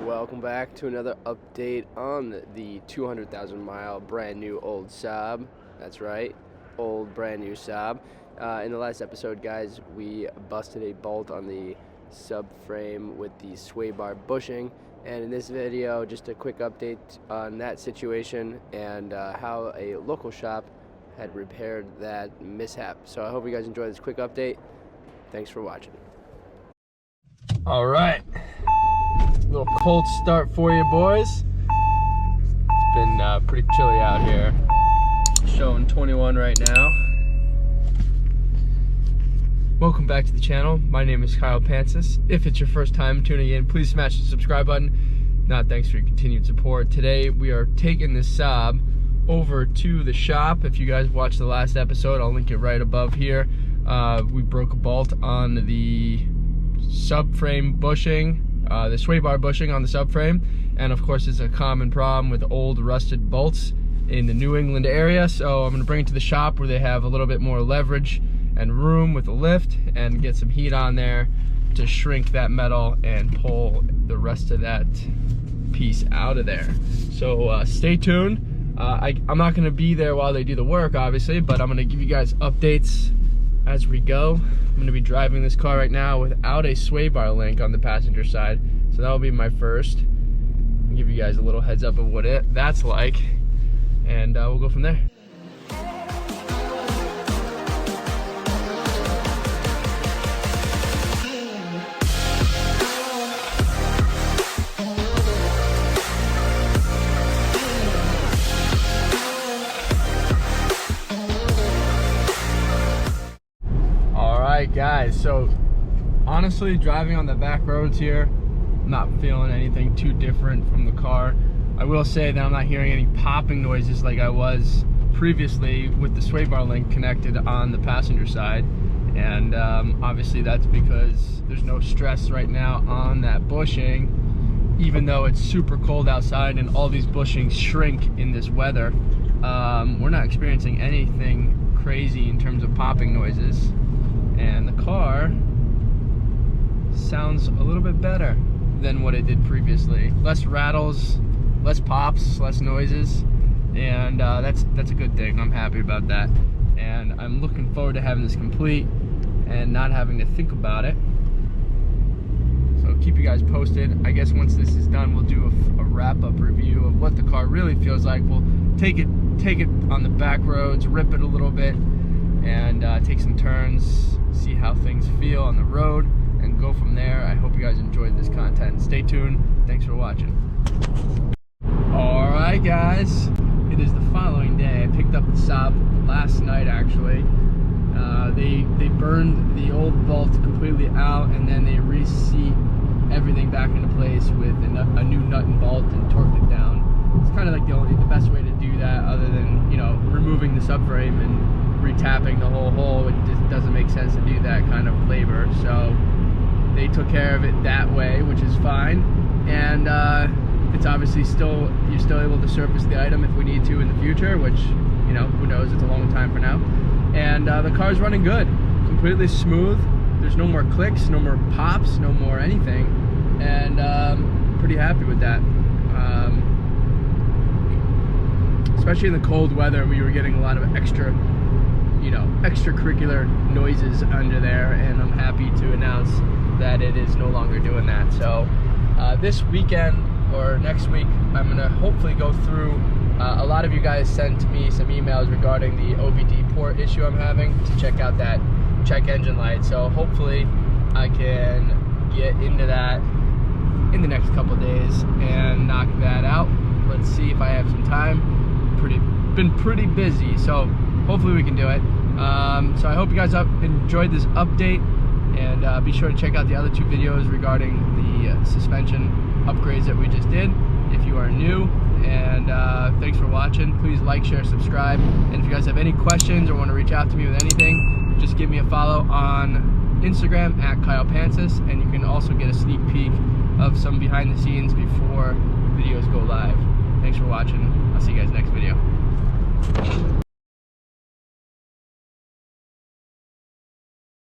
Welcome back to another update on the 200,000 mile brand new old Saab. That's right, old brand new Saab. In the last episode, guys, we busted a bolt on the subframe with the sway bar bushing, and in this video, just a quick update on that situation and how a local shop had repaired that mishap. So I hope you guys enjoy this quick update. Thanks for watching. All right. Little cold start for you boys. It's been pretty chilly out here. Showing 21 right now. Welcome back to the channel. My name is Pancis. If it's your first time tuning in, please smash the subscribe button. Thanks for your continued support. Today we are taking this Saab over to the shop. If you guys watched the last episode, I'll link it right above here. We broke a bolt on the subframe bushing. The sway bar bushing on the subframe, and of course it's a common problem with old rusted bolts in the New England area. So I'm going to bring it to the shop where they have a little bit more leverage and room with a lift, and get some heat on there to shrink that metal and pull the rest of that piece out of there. So stay tuned. I'm not going to be there while they do the work, obviously, but I'm going to give you guys updates as we go. I'm going to be driving this car right now without a sway bar link on the passenger side, so that'll be my first. I'll give you guys a little heads up of what that's like, and we'll go from there. Alright guys, so honestly, driving on the back roads here, I'm not feeling anything too different from the car. I will say that I'm not hearing any popping noises like I was previously with the sway bar link connected on the passenger side, and obviously that's because there's no stress right now on that bushing, even though it's super cold outside and all these bushings shrink in this weather. We're not experiencing anything crazy in terms of popping noises. And the car sounds a little bit better than what it did previously. Less rattles, less pops, less noises, and that's a good thing. I'm happy about that, and I'm looking forward to having this complete and not having to think about it. So keep you guys posted. I guess once this is done, we'll do a wrap-up review of what the car really feels like. We'll take it on the back roads, rip it a little bit, and take some turns, see how things feel on the road, and go from there. I hope you guys enjoyed this content. Stay tuned. Thanks for watching. Alright guys, it is the following day. I picked up the Saab last night actually. They burned the old bolt completely out, and then they reseat everything back into place with a new nut and bolt and torqued it down. It's kind of like the best way to do that, other than, you know, removing the subframe and retapping the whole hole. It just doesn't make sense to do that kind of labor, so they took care of it that way, which is fine. And it's obviously you're still able to surface the item if we need to in the future, which, you know, who knows, it's a long time for now. And the car's running good, completely smooth. There's no more clicks, no more pops, no more anything, and pretty happy with that. Especially in the cold weather, we were getting a lot of extracurricular noises under there, and I'm happy to announce that it is no longer doing that. So this weekend or next week, I'm gonna hopefully go through. A lot of you guys sent me some emails regarding the OBD port issue I'm having, to check out that check engine light. So hopefully I can get into that in the next couple days and knock that out. Let's see if I have some time. Been pretty busy, so hopefully we can do it. So I hope you guys enjoyed this update, and be sure to check out the other two videos regarding the suspension upgrades that we just did if you are new. And thanks for watching. Please like, share, subscribe, and if you guys have any questions or want to reach out to me with anything, just give me a follow on Instagram at Pancis, and you can also get a sneak peek of some behind the scenes before videos go live. Thanks for watching. I'll see you guys next video.